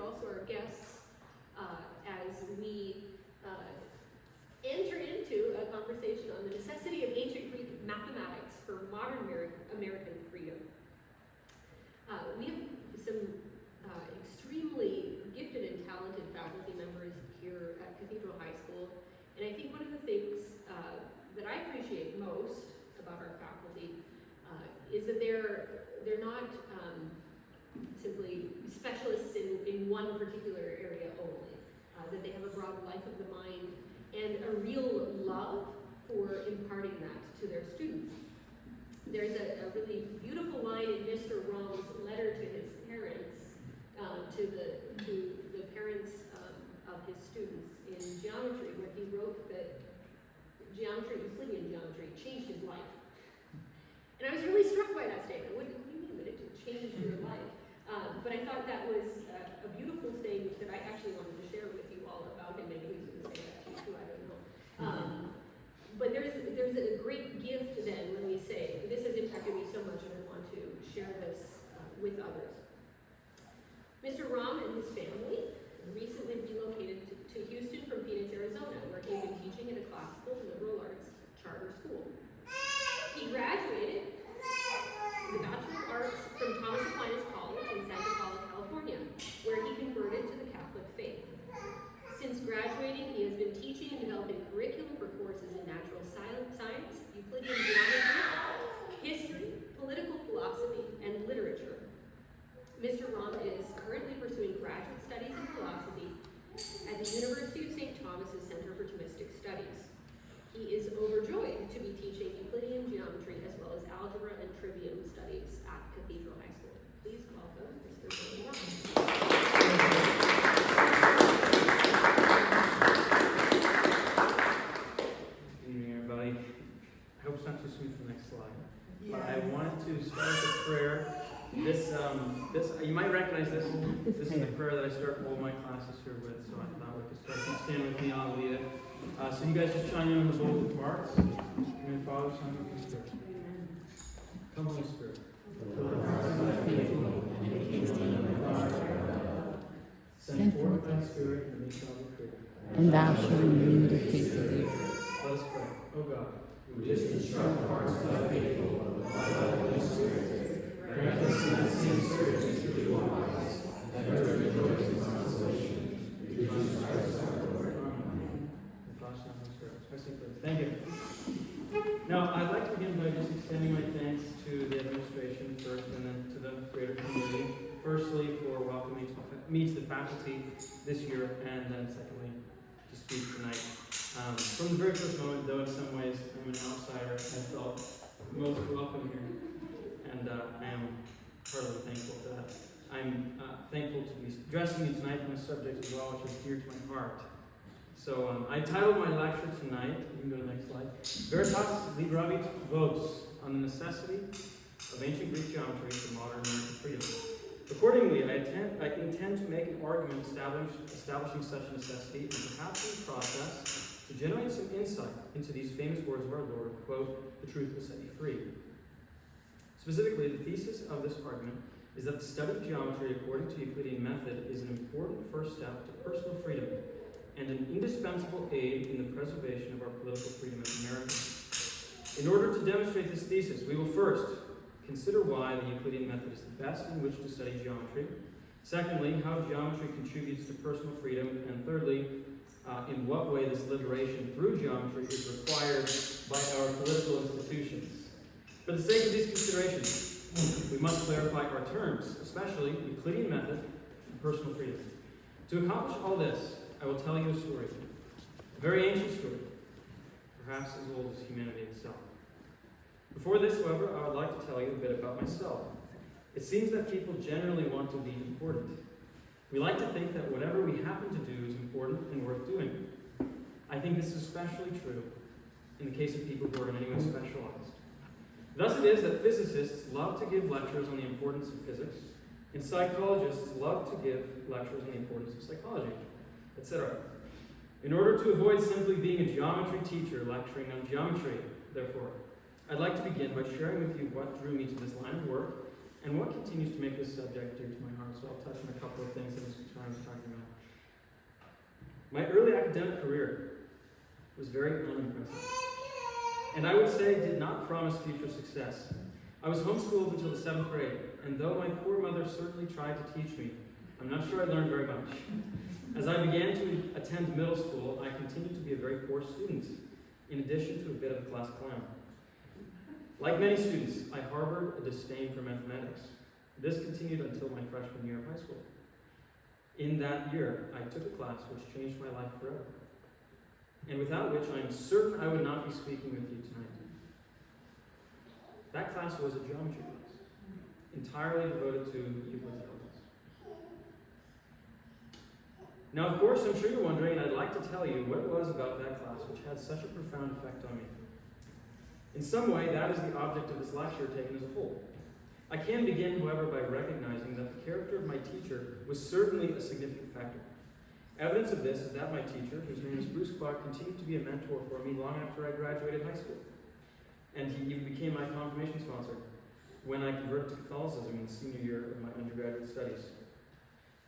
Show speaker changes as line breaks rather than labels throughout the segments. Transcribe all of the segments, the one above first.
also our guests as we enter into a conversation on the necessity of ancient Greek mathematics for modern American freedom. We have some extremely gifted and talented faculty members here at Cathedral High School, and I think one of the things that I appreciate most about our faculty is that they're not simply specialists in one particular area only, that they have a broad life of the mind and a real love for imparting that to their students. There's a really beautiful line in Mr. Rom's letter to his parents, to the parents of his students in geometry, where he wrote that Euclidean geometry changed his life. And I was really struck by that statement. What do you mean that it changed your life? But I thought that was a beautiful thing that I actually wanted to share with you all about him. Maybe he was going to say that to you too, I don't know. But there's a great gift then when we say, this has impacted me so much and I want to share this with others. Mr. Rom and his family recently relocated to Houston from Phoenix, Arizona, where he had been teaching at a classical liberal arts charter school. He graduated with a Bachelor of Arts from Thomas Aquinas College in Santa Paula, California, where he converted to the Catholic faith. Since graduating, he has been teaching and developing curriculum for courses in natural science, Euclidean geometry, history, political philosophy, and literature. Mr. Rom is currently pursuing graduate studies in philosophy at the University of St. Thomas's Center for Thomistic Studies. He is overjoyed to be teaching Euclidean geometry as well as algebra and trivium studies at Cathedral High School. Please welcome Mr. Rom.
Good evening, everybody. I hope it's not too soon for the next slide.
Yeah.
But I wanted to start with a prayer. This you might recognize this. This is the prayer that I start all my classes here with, so I thought we could start. You can stand with me, I'll lead it. So you guys just chime in on the vocal parts. Amen. Father, Son, and Holy Spirit. Come, Holy Spirit. Send forth thy Spirit, and they shall be created.
And thou shalt renew the face of the earth.
Let us pray. O God,
who didst instruct the hearts of thy faithful by thy Holy Spirit, grant us in that same Spirit to truly wise, that ever rejoice in consolation, through Jesus Christ our Lord.
Amen. Thank you. Now, I'd like to begin by just extending my thanks to the administration first, and then to the greater community. Firstly, for welcoming me to the faculty this year, and then secondly, to speak tonight. From the very first moment, though in some ways I'm an outsider, I felt most welcome here, and I am heartily thankful for that. I'm thankful to be addressing you tonight on a subject as well, which is dear to my heart. So I titled my lecture tonight, you can go to the next slide, Veritas Liberabit Vos, on the necessity of ancient Greek geometry for modern American freedom. Accordingly, I intend to make an argument establishing such a necessity, and perhaps in the process to generate some insight into these famous words of our Lord, quote, "The truth will set you free." Specifically, the thesis of this argument is that the study of geometry according to Euclidean method is an important first step to personal freedom and an indispensable aid in the preservation of our political freedom as Americans. In order to demonstrate this thesis, we will first consider why the Euclidean method is the best in which to study geometry. Secondly, how geometry contributes to personal freedom. And thirdly, in what way this liberation through geometry is required by our political institutions. For the sake of these considerations, we must clarify our terms, especially Euclidean method and personal freedom. To accomplish all this, I will tell you a story, a very ancient story, perhaps as old as humanity itself. Before this, however, I would like to tell you a bit about myself. It seems that people generally want to be important. We like to think that whatever we happen to do is important and worth doing. I think this is especially true in the case of people who are in any way specialized. Thus it is that physicists love to give lectures on the importance of physics, and psychologists love to give lectures on the importance of psychology, etc. In order to avoid simply being a geometry teacher lecturing on geometry, therefore, I'd like to begin by sharing with you what drew me to this line of work and what continues to make this subject dear to my heart. So I'll touch on a couple of things in this time to My early academic career was very unimpressive, and I would say did not promise future success. I was homeschooled until the 7th grade, and though my poor mother certainly tried to teach me, I'm not sure I learned very much. As I began to attend middle school, I continued to be a very poor student, in addition to a bit of a class clown. Like many students, I harbored a disdain for mathematics. This continued until my freshman year of high school. In that year, I took a class which changed my life forever, and without which I am certain I would not be speaking with you tonight. That class was a geometry class, entirely devoted to Euclid's elements. Now, of course, I'm sure you're wondering, and I'd like to tell you what it was about that class which had such a profound effect on me. In some way, that is the object of this lecture taken as a whole. I can begin, however, by recognizing that the character of my teacher was certainly a significant factor. Evidence of this is that my teacher, whose name is Bruce Clark, continued to be a mentor for me long after I graduated high school. And he even became my confirmation sponsor when I converted to Catholicism in the senior year of my undergraduate studies.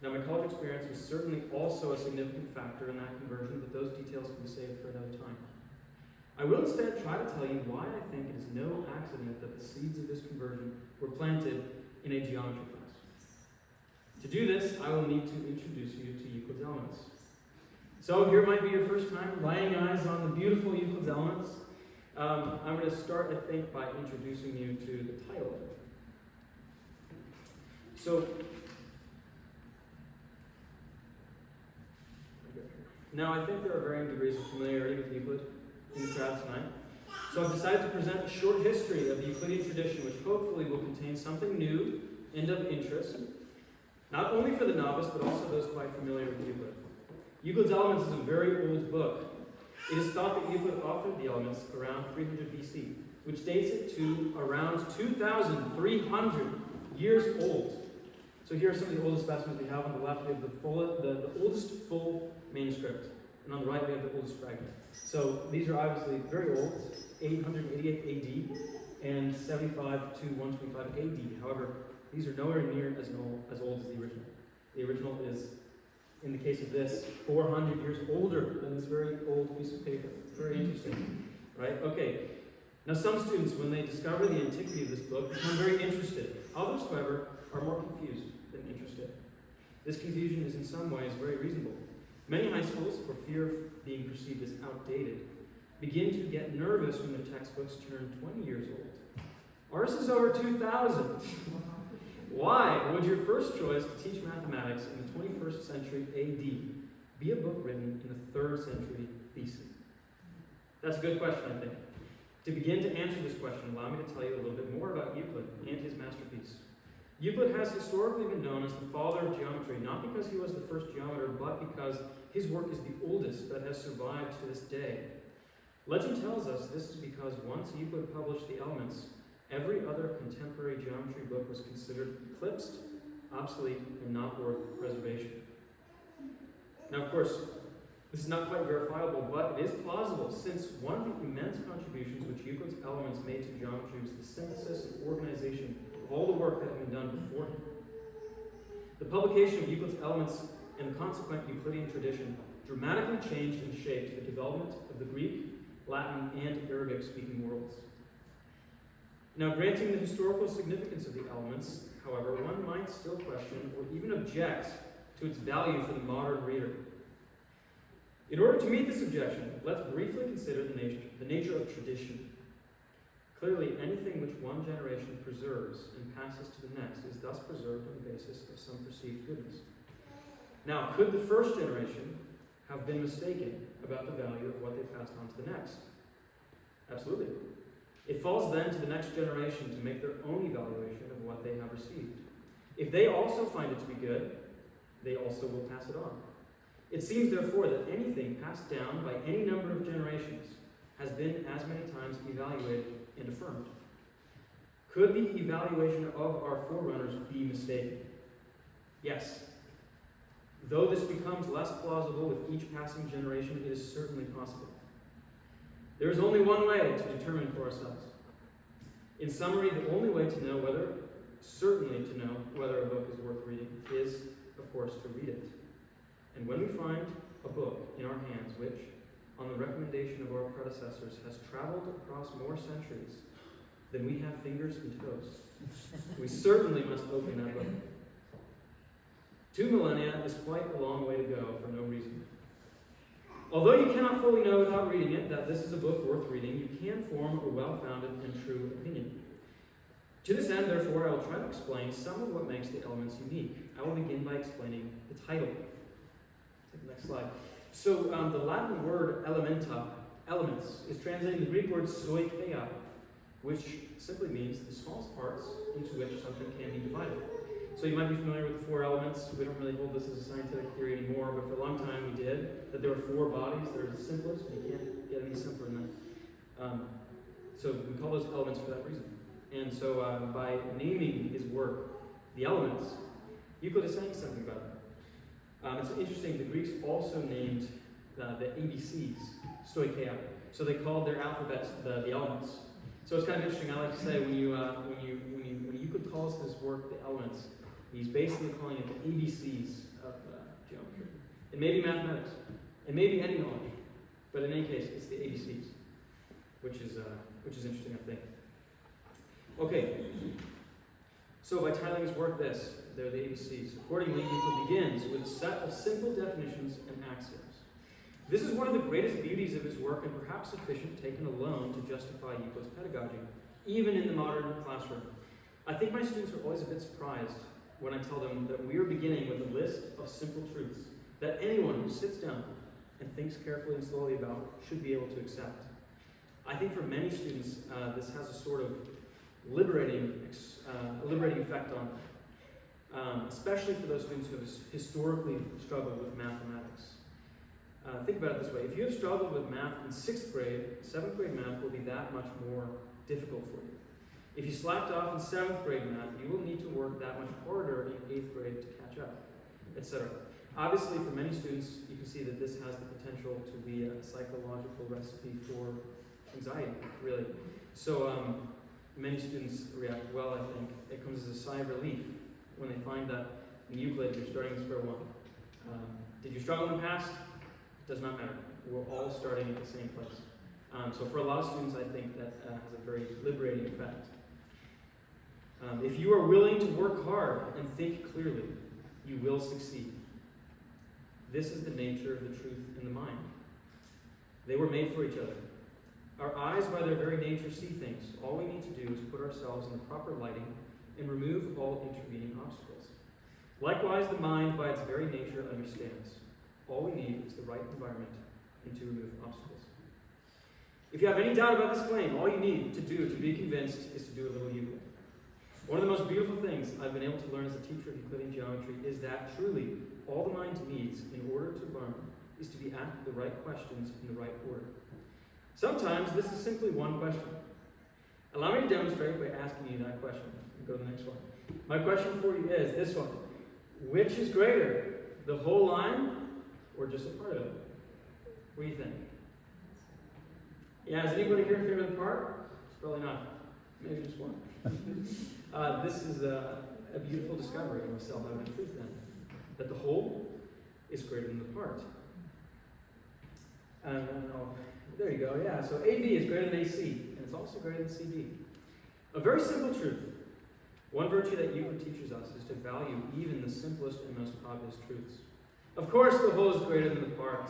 Now, my college experience was certainly also a significant factor in that conversion, but those details can be saved for another time. I will instead try to tell you why I think it is no accident that the seeds of this conversion were planted in a geometry class. To do this, I will need to introduce you to Euclid's Elements. So here might be your first time laying eyes on the beautiful Euclid's Elements. I'm going to start, I think, by introducing you to the title. So, now I think there are varying degrees of familiarity with Euclid in the crowd tonight. So I've decided to present a short history of the Euclidean tradition, which hopefully will contain something new and of interest, not only for the novice, but also those quite familiar with Euclid. Euclid's Elements is a very old book. It is thought that Euclid authored the Elements around 300 BC, which dates it to around 2,300 years old. So here are some of the oldest specimens we have. On the left, we have the oldest full manuscript, and on the right, we have the oldest fragment. So these are obviously very old, 888 AD and 75 to 125 AD. However, these are nowhere near as old as the original. The original is, in the case of this, 400 years older than this very old piece of paper. Very interesting, right? Okay. Now, some students, when they discover the antiquity of this book, become very interested. Others, however, are more confused than interested. This confusion is in some ways very reasonable. Many high schools, for fear of being perceived as outdated, begin to get nervous when their textbooks turn 20 years old. Ours is over 2,000. Why would your first choice to teach mathematics in the 21st century AD be a book written in the 3rd century BC? That's a good question, I think. To begin to answer this question, allow me to tell you a little bit more about Euclid and his masterpiece. Euclid has historically been known as the father of geometry, not because he was the first geometer, but because his work is the oldest that has survived to this day. Legend tells us this is because once Euclid published the Elements, every other contemporary geometry book was considered eclipsed, obsolete, and not worth preservation. Now, of course, this is not quite verifiable, but it is plausible, since one of the immense contributions which Euclid's Elements made to geometry was the synthesis and organization of all the work that had been done before him. The publication of Euclid's Elements and the consequent Euclidean tradition dramatically changed and shaped the development of the Greek, Latin, and Arabic-speaking worlds. Now, granting the historical significance of the Elements, however, one might still question or even object to its value for the modern reader. In order to meet this objection, let's briefly consider the nature of tradition. Clearly, anything which one generation preserves and passes to the next is thus preserved on the basis of some perceived goodness. Now, could the first generation have been mistaken about the value of what they passed on to the next? Absolutely. It falls then to the next generation to make their own evaluation of what they have received. If they also find it to be good, they also will pass it on. It seems, therefore, that anything passed down by any number of generations has been as many times evaluated and affirmed. Could the evaluation of our forerunners be mistaken? Yes. Though this becomes less plausible with each passing generation, it is certainly possible. There is only one way to determine for ourselves. In summary, the only way to know whether a book is worth reading is, of course, to read it. And when we find a book in our hands which, on the recommendation of our predecessors, has traveled across more centuries than we have fingers and toes. We certainly must open that book. 2 millennia is quite a long way to go for no reason. Although you cannot fully know without reading it that this is a book worth reading, you can form a well-founded and true opinion. To this end, therefore, I will try to explain some of what makes the elements unique. I will begin by explaining the title. Take the next slide. So the Latin word elementa, elements, is translating the Greek word stoicheia, which simply means the smallest parts into which something can be divided. So you might be familiar with the 4 elements. We don't really hold this as a scientific theory anymore, but for a long time we did, that there were 4 bodies. There's the simplest, and you can't get any simpler than that. So we call those elements for that reason. And so by naming his work, the elements, Euclid is saying something about it. It's interesting, the Greeks also named the ABCs, stoicheia. So they called their alphabets the elements. So it's kind of interesting. I like to say when Euclid calls his work the elements, he's basically calling it the ABCs of geometry. It may be mathematics, it may be any knowledge, but in any case, it's the ABCs, which is interesting, I think. Okay, so by titling his work this, they're the ABCs. Accordingly, Euclid begins with a set of simple definitions and axioms. This is one of the greatest beauties of his work, and perhaps sufficient taken alone to justify Euclid's pedagogy, even in the modern classroom. I think my students are always a bit surprised when I tell them that we are beginning with a list of simple truths that anyone who sits down and thinks carefully and slowly about should be able to accept. I think for many students, this has a sort of liberating effect on them, especially for those students who have historically struggled with mathematics. Think about it this way. If you have struggled with math in 6th grade, 7th grade math will be that much more difficult for you. If you slacked off in 7th grade math, you will need to work that much harder in 8th grade to catch up, etc. Obviously, for many students, you can see that this has the potential to be a psychological recipe for anxiety, really. So many students react well, I think. It comes as a sigh of relief when they find that in Euclid you're starting at square one. Did you struggle in the past? It does not matter. We're all starting at the same place. So for a lot of students, I think that has a very liberating effect. If you are willing to work hard and think clearly, you will succeed. This is the nature of the truth and the mind. They were made for each other. Our eyes, by their very nature, see things. All we need to do is put ourselves in the proper lighting and remove all intervening obstacles. Likewise, the mind, by its very nature, understands. All we need is the right environment and to remove obstacles. If you have any doubt about this claim, all you need to do to be convinced is to do a little Euclid. One of the most beautiful things I've been able to learn as a teacher of Euclidean geometry is that truly all the mind needs in order to learn is to be asked the right questions in the right order. Sometimes this is simply one question. Allow me to demonstrate by asking you that question. Go to the next one. My question for you is this one. Which is greater, the whole line or just a part of it? What do you think? Yeah, is anybody here in favor of the part? Probably not. Maybe just one. This is a beautiful discovery of self-evident truth then. That the whole is greater than the part. There you go, yeah. So AB is greater than AC, and it's also greater than CD. A very simple truth. One virtue that Euclid teaches us is to value even the simplest and most obvious truths. Of course, the whole is greater than the part.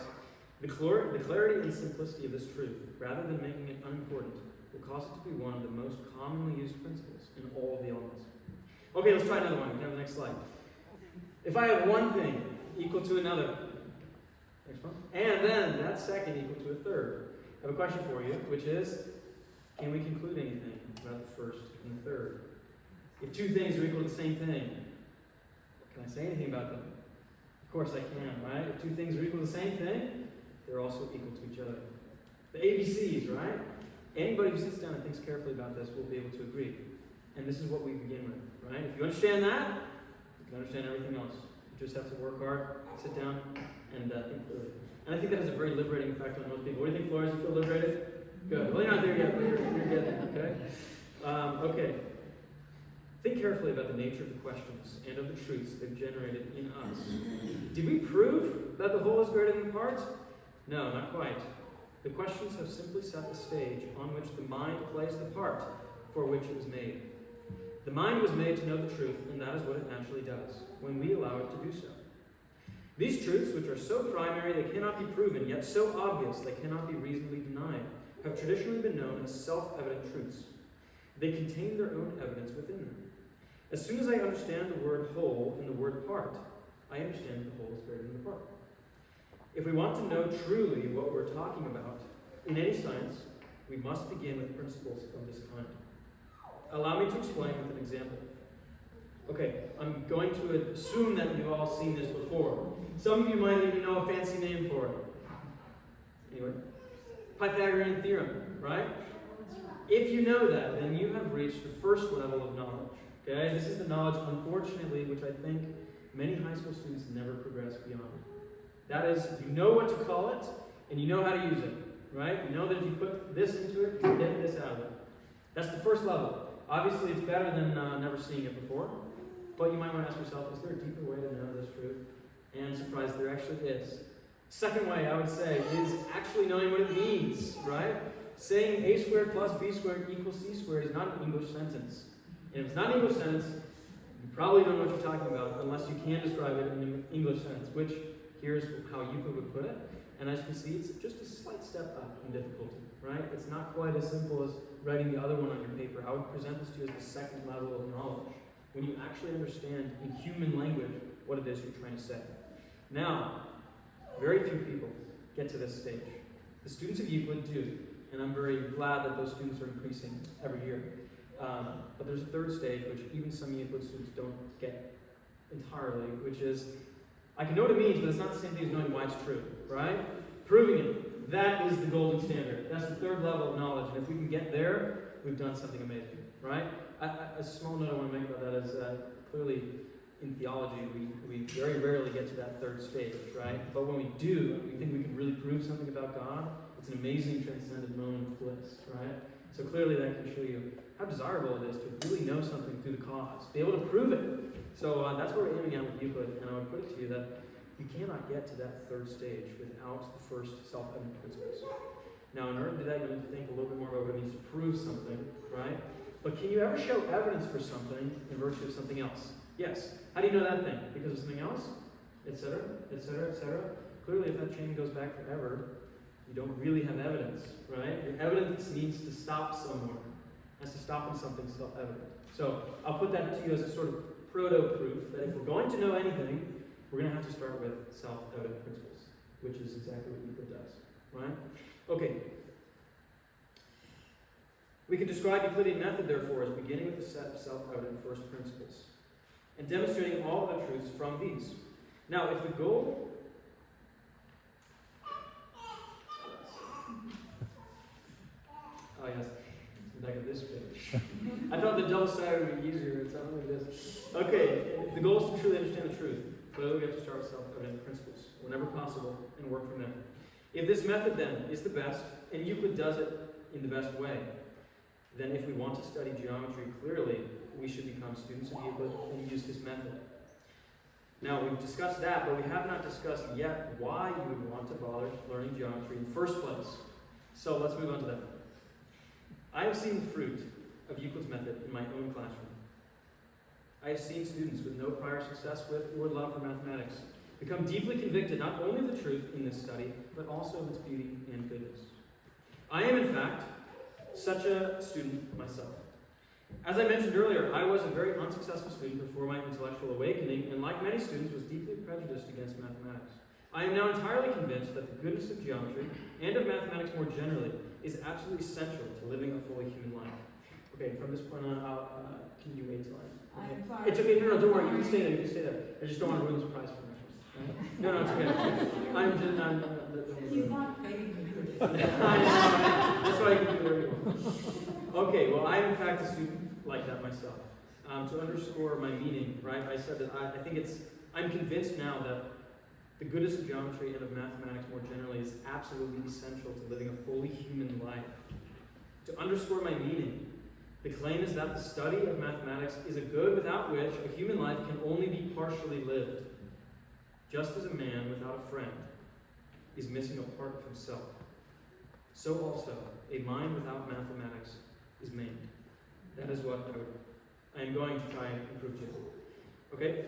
The clarity and simplicity of this truth, rather than making it unimportant, will cause it to be one of the most commonly used principles in all of the elements. Okay, let's try another one. We can have the next slide. If I have one thing equal to another, next one, and then that second equal to a third, I have a question for you, which is, can we conclude anything about the first and the third? If two things are equal to the same thing, can I say anything about them? Of course I can, right? If two things are equal to the same thing, they're also equal to each other. The ABCs, right? Anybody who sits down and thinks carefully about this will be able to agree. And this is what we begin with, right? If you understand that, you can understand everything else. You just have to work hard, sit down, and think clearly. And I think that has a very liberating effect on most people. What do you think, Flores? You feel liberated? Good. Well, you're not there yet, but you're getting there, okay? Okay. Think carefully about the nature of the questions and of the truths they've generated in us. Did we prove that the whole is greater than the parts? No, not quite. The questions have simply set the stage on which the mind plays the part for which it was made. The mind was made to know the truth, and that is what it naturally does, when we allow it to do so. These truths, which are so primary they cannot be proven, yet so obvious they cannot be reasonably denied, have traditionally been known as self-evident truths. They contain their own evidence within them. As soon as I understand the word whole and the word part, I understand that the whole is greater than the part. If we want to know truly what we're talking about in any science, we must begin with principles of this kind. Allow me to explain with an example. Okay, I'm going to assume that you've all seen this before. Some of you might even know a fancy name for it. Anyway, Pythagorean theorem, right? If you know that, then you have reached the first level of knowledge. Okay, this is the knowledge, unfortunately, which I think many high school students never progress beyond. That is, you know what to call it, and you know how to use it, right? You know that if you put this into it, you can get this out of it. That's the first level. Obviously, it's better than never seeing it before, but you might want to ask yourself, is there a deeper way to know this truth? And surprise, there actually is. Second way, I would say, is actually knowing what it means, right? Saying a squared plus b squared equals c squared is not an English sentence. And if it's not an English sentence, you probably don't know what you're talking about unless you can describe it in an English sentence, which here's how Euclid would put it. And as you can see, it's just a slight step up in difficulty, right? It's not quite as simple as writing the other one on your paper. I would present this to you as the second level of knowledge, when you actually understand in human language what it is you're trying to say. Now, very few people get to this stage. The students of Euclid do, and I'm very glad that those students are increasing every year. But there's a third stage, which even some Euclid students don't get entirely, which is, I can know what it means, but it's not the same thing as knowing why it's true, right? Proving it, that is the golden standard. That's the third level of knowledge, and if we can get there, we've done something amazing, right? A small note I want to make about that is clearly in theology, we very rarely get to that third stage, right? But when we do, we think we can really prove something about God. It's an amazing transcendent moment of bliss, right? So clearly that can show you how desirable it is to really know something through the cause, be able to prove it. So that's what we're aiming at with Euclid, and I would put it to you that you cannot get to that third stage without the first self-evident principles. Now, in order to do that, you need to think a little bit more about what it means to prove something, right? But can you ever show evidence for something in virtue of something else? Yes. How do you know that thing? Because of something else? Etc., etc., etc. Clearly, if that chain goes back forever, you don't really have evidence, right? Your evidence needs to stop somewhere. It has to stop in something self-evident. So I'll put that to you as a sort of proto-proof that if we're going to know anything, we're going to have to start with self-evident principles, which is exactly what Euclid does, right? Okay. We can describe Euclidean method, therefore, as beginning with a set of self-evident first principles and demonstrating all the truths from these. Now, if the goal... Oh, yes. It's the back of this page. I thought the double-sided would be easier. It's not like this. Okay, if the goal is to truly understand the truth, clearly we have to start with self-evident principles, whenever possible, and work from there. If this method, then, is the best, and Euclid does it in the best way, then if we want to study geometry clearly, we should become students of Euclid and use his method. Now, we've discussed that, but we have not discussed yet why you would want to bother learning geometry in the first place. So let's move on to that. I have seen the fruit of Euclid's method in my own classroom. I have seen students with no prior success with or love for mathematics become deeply convicted not only of the truth in this study, but also of its beauty and goodness. I am, in fact, such a student myself. As I mentioned earlier, I was a very unsuccessful student before my intellectual awakening, and like many students, was deeply prejudiced against mathematics. I am now entirely convinced that the goodness of geometry, and of mathematics more generally, is absolutely essential to living a fully human life. Okay, from this point on, can you wait till
I'm sorry.
It's okay, no, don't worry, you can stay there, you can stay there. I just don't want to ruin the surprise for me. No, it's okay.
He's not paying me.
That's why I can do whatever you want. Okay, well, I am in fact a student like that myself. To underscore my meaning, right, I said that I'm convinced now that the goodness of geometry and of mathematics more generally is absolutely essential to living a fully human life. To underscore my meaning, the claim is that the study of mathematics is a good without which a human life can only be partially lived. Just as a man without a friend is missing a part of himself, so also a mind without mathematics is maimed. That is what I am going to try and prove to you. Okay?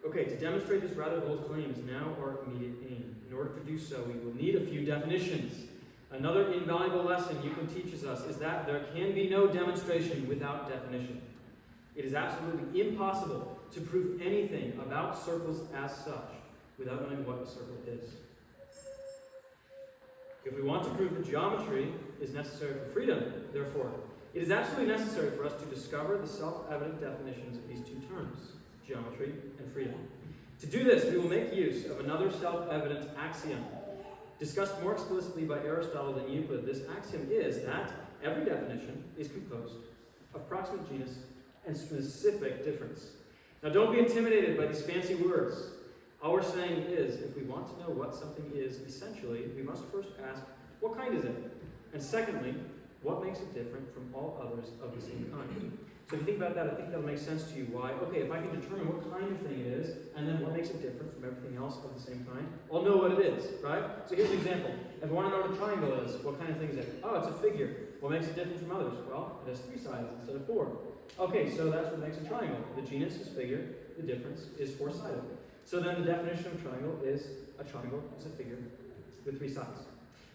Okay, to demonstrate this rather bold claim is now our immediate aim. In order to do so, we will need a few definitions. Another invaluable lesson Euclid teaches us is that there can be no demonstration without definition. It is absolutely impossible to prove anything about circles as such without knowing what a circle is. If we want to prove that geometry is necessary for freedom, therefore, it is absolutely necessary for us to discover the self-evident definitions of these two terms, geometry and freedom. To do this, we will make use of another self-evident axiom. Discussed more explicitly by Aristotle than Euclid, this axiom is that every definition is composed of proximate genus and specific difference. Now don't be intimidated by these fancy words. Our saying is, if we want to know what something is, essentially, we must first ask, what kind is it? And secondly, what makes it different from all others of the same kind? So if you think about that, I think that'll make sense to you. Why? Okay, if I can determine what kind of thing it is, and then what makes it different from everything else of the same kind, I'll know what it is, right? So here's an example. If I want to know what a triangle is, what kind of thing is it? Oh, it's a figure. What makes it different from others? Well, it has 3 sides instead of 4. Okay, so that's what makes a triangle. The genus is figure, the difference is 4-sided. So then the definition of triangle is a triangle is a figure with 3 sides.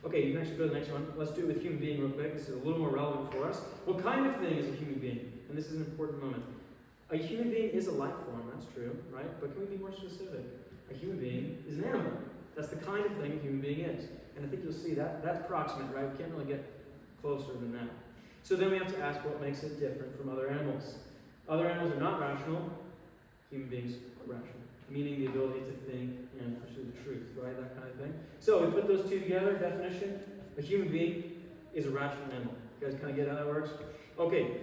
Okay, you can actually go to the next one. Let's do it with human being real quick. This is a little more relevant for us. What kind of thing is a human being? And this is an important moment. A human being is a life form, that's true, right? But can we be more specific? A human being is an animal. That's the kind of thing a human being is. And I think you'll see that that's proximate, right? We can't really get closer than that. So then we have to ask what makes it different from other animals. Other animals are not rational. Human beings are rational. Meaning the ability to think and pursue the truth, right? That kind of thing. So we put those two together, definition. A human being is a rational animal. You guys kind of get how that works? Okay,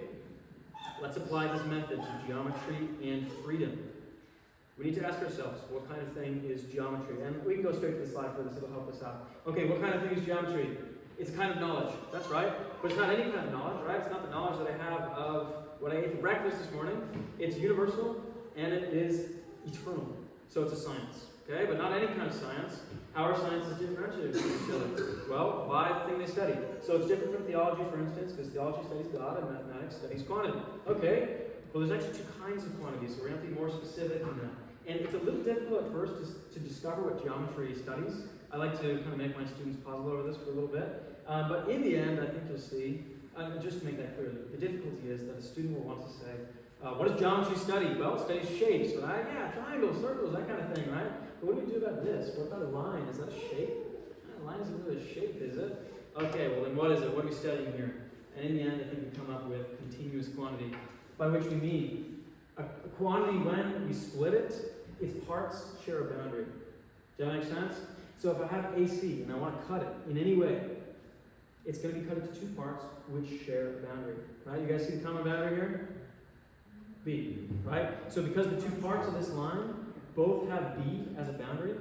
let's apply this method to geometry and freedom. We need to ask ourselves, what kind of thing is geometry? And we can go straight to the slide for this, it'll help us out. Okay, what kind of thing is geometry? It's a kind of knowledge, that's right. But it's not any kind of knowledge, right? It's not the knowledge that I have of what I ate for breakfast this morning. It's universal, and it is eternal. So it's a science, okay? But not any kind of science. How are sciences differentiated from each other? Well, by the thing they study. So it's different from theology, for instance, because theology studies God and mathematics studies quantity. Okay, well there's actually 2 kinds of quantities, so we're going to have to be more specific than that. And it's a little difficult at first to discover what geometry studies. I like to kind of make my students puzzle over this for a little bit. But in the end, I think you'll see, just to make that clear, the difficulty is that a student will want to say, what does geometry study? Well, it studies shapes, right? Yeah, triangles, circles, that kind of thing, right? But what do we do about this? What about a line? Is that a shape? A line isn't really a shape, is it? Okay, well then what is it? What are we studying here? And in the end, I think we come up with continuous quantity, by which we mean a quantity when we split it, its parts share a boundary. Does that make sense? So if I have AC and I want to cut it in any way, it's going to be cut into 2 parts which share a boundary. Right? You guys see the common boundary here? B, right? So because the 2 parts of this line both have B as a boundary,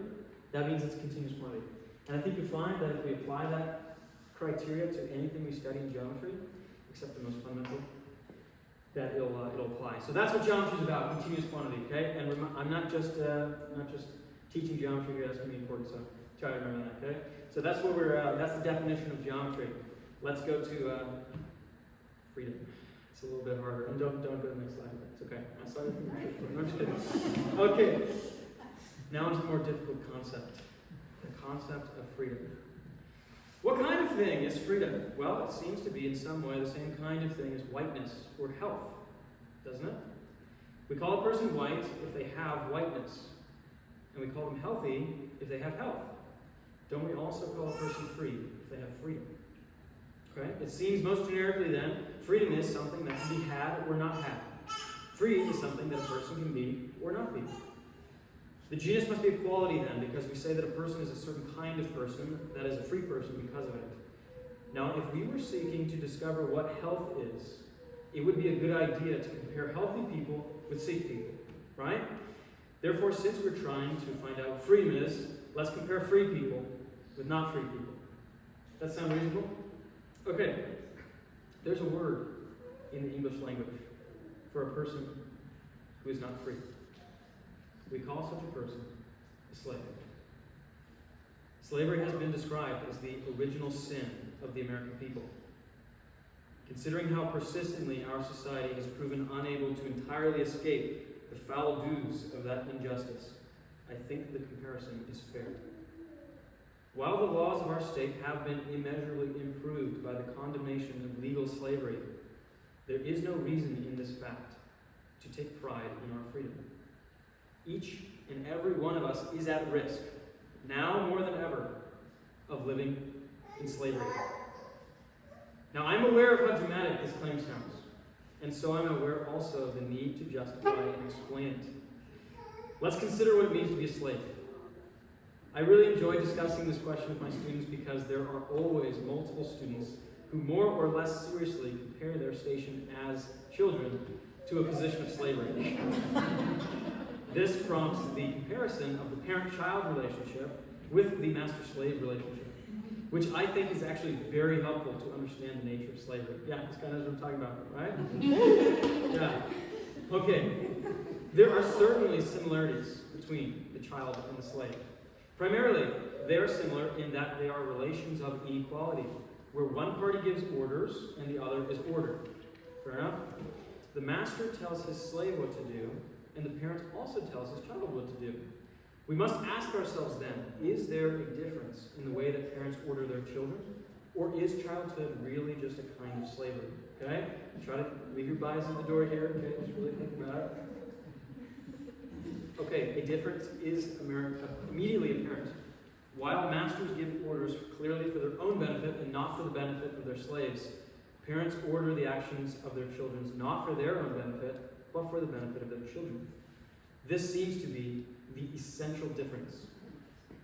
that means it's continuous quantity. And I think you find that if we apply that criteria to anything we study in geometry, except the most fundamental, that it'll apply. So that's what geometry is about, continuous quantity, okay? And I'm not just teaching geometry here, that's going to be important, so try to remember that, okay? So that's what that's the definition of geometry. Let's go to freedom. It's a little bit harder. And don't go to the next slide. It's okay. My slide is no, I'm just kidding. Okay. Now into a more difficult concept. The concept of freedom. What kind of thing is freedom? Well, it seems to be in some way the same kind of thing as whiteness or health, doesn't it? We call a person white if they have whiteness. And we call them healthy if they have health. Don't we also call a person free if they have freedom? Okay? It seems most generically then, freedom is something that can be had or not had. Free is something that a person can be or not be. The genus must be equality then, because we say that a person is a certain kind of person that is a free person because of it. Now, if we were seeking to discover what health is, it would be a good idea to compare healthy people with sick people, right? Therefore, since we're trying to find out what freedom is, let's compare free people with not free people. That sound reasonable? Okay. There's a word in the English language for a person who is not free. We call such a person a slave. Slavery has been described as the original sin of the American people. Considering how persistently our society has proven unable to entirely escape the foul dues of that injustice, I think the comparison is fair. While the laws of our state have been immeasurably improved by the condemnation of legal slavery, there is no reason in this fact to take pride in our freedom. Each and every one of us is at risk, now more than ever, of living in slavery. Now, I'm aware of how dramatic this claim sounds, and so I'm aware also of the need to justify and explain it. Let's consider what it means to be a slave. I really enjoy discussing this question with my students because there are always multiple students who more or less seriously compare their station as children to a position of slavery. This prompts the comparison of the parent-child relationship with the master-slave relationship, which I think is actually very helpful to understand the nature of slavery. Yeah, this guy knows what I'm talking about, right? Yeah. Okay. There are certainly similarities between the child and the slave. Primarily, they are similar in that they are relations of inequality, where one party gives orders and the other is ordered. Fair enough? The master tells his slave what to do, and the parent also tells his child what to do. We must ask ourselves then, is there a difference in the way that parents order their children? Or is childhood really just a kind of slavery? Okay? Try to leave your bias at the door here. Okay? Just really think about it. Okay, a difference is immediately apparent. While masters give orders clearly for their own benefit and not for the benefit of their slaves, parents order the actions of their children not for their own benefit, but for the benefit of their children. This seems to be the essential difference.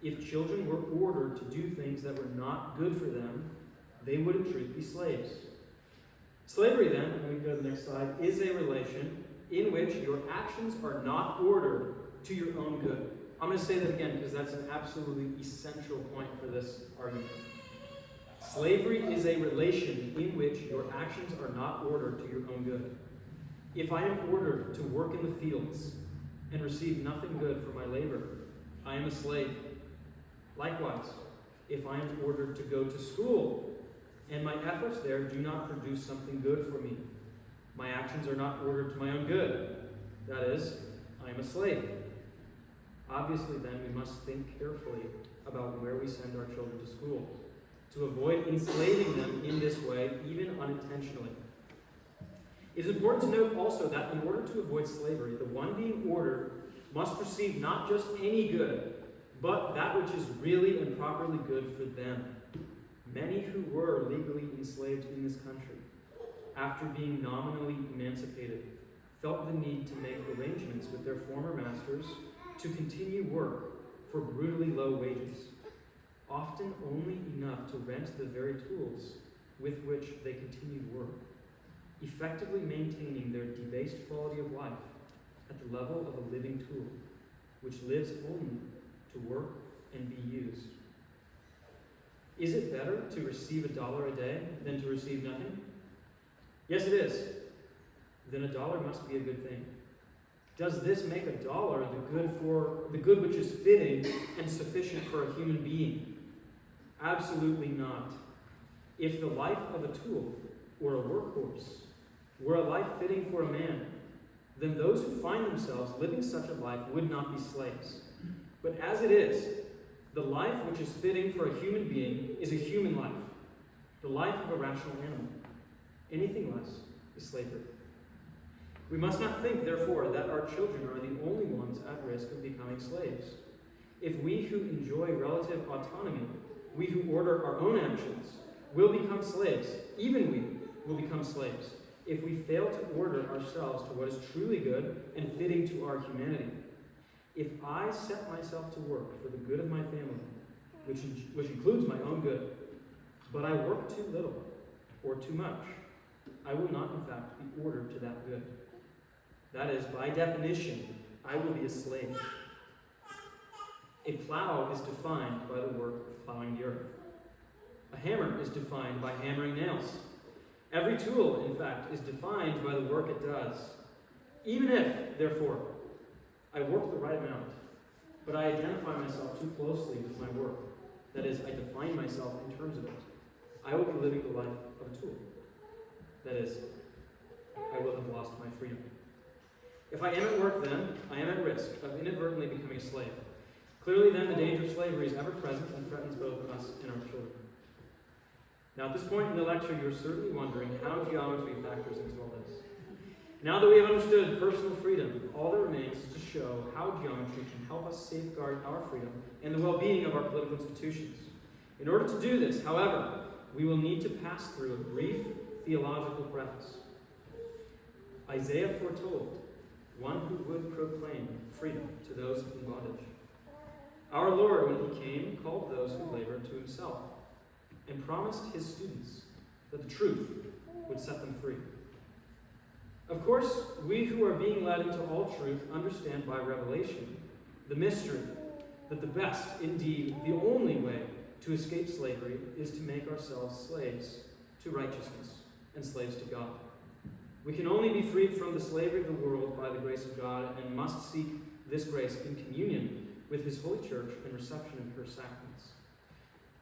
If children were ordered to do things that were not good for them, they would in truth be slaves. Slavery, then, when we go to the next slide, is a relation in which your actions are not ordered to your own good. I'm going to say that again because that's an absolutely essential point for this argument. Slavery is a relation in which your actions are not ordered to your own good. If I am ordered to work in the fields and receive nothing good for my labor, I am a slave. Likewise, if I am ordered to go to school and my efforts there do not produce something good for me, my actions are not ordered to my own good. That is, I am a slave. Obviously, then, we must think carefully about where we send our children to school, to avoid enslaving them in this way, even unintentionally. It is important to note also that in order to avoid slavery, the one being ordered must receive not just any good, but that which is really and properly good for them. Many who were legally enslaved in this country, after being nominally emancipated, felt the need to make arrangements with their former masters to continue work for brutally low wages, often only enough to rent the very tools with which they continued work, effectively maintaining their debased quality of life at the level of a living tool, which lives only to work and be used. Is it better to receive $1 a day than to receive nothing? Yes, it is. Then $1 must be a good thing. Does this make $1 the good which is fitting and sufficient for a human being? Absolutely not. If the life of a tool or a workhorse were a life fitting for a man, then those who find themselves living such a life would not be slaves. But as it is, the life which is fitting for a human being is a human life, the life of a rational animal. Anything less is slavery. We must not think, therefore, that our children are the only ones at risk of becoming slaves. If we who enjoy relative autonomy, we who order our own actions, will become slaves, even we will become slaves, if we fail to order ourselves to what is truly good and fitting to our humanity. If I set myself to work for the good of my family, which includes my own good, but I work too little or too much, I will not, in fact, be ordered to that good. That is, by definition, I will be a slave. A plow is defined by the work of plowing the earth. A hammer is defined by hammering nails. Every tool, in fact, is defined by the work it does. Even if, therefore, I work the right amount, but I identify myself too closely with my work, that is, I define myself in terms of it, I will be living the life of a tool. That is, I will have lost my freedom. If I am at work, then, I am at risk of inadvertently becoming a slave. Clearly, then, the danger of slavery is ever present and threatens both us and our children. Now, at this point in the lecture, you're certainly wondering how geometry factors into all this. Now that we have understood personal freedom, all that remains is to show how geometry can help us safeguard our freedom and the well-being of our political institutions. In order to do this, however, we will need to pass through a brief theological preface. Isaiah foretold one who would proclaim freedom to those in bondage. Our Lord, when he came, called those who labored to himself and promised his students that the truth would set them free. Of course, we who are being led into all truth understand by revelation the mystery that the best, indeed the only way to escape slavery is to make ourselves slaves to righteousness and slaves to God. We can only be freed from the slavery of the world by the grace of God and must seek this grace in communion with his holy church and reception of her sacraments.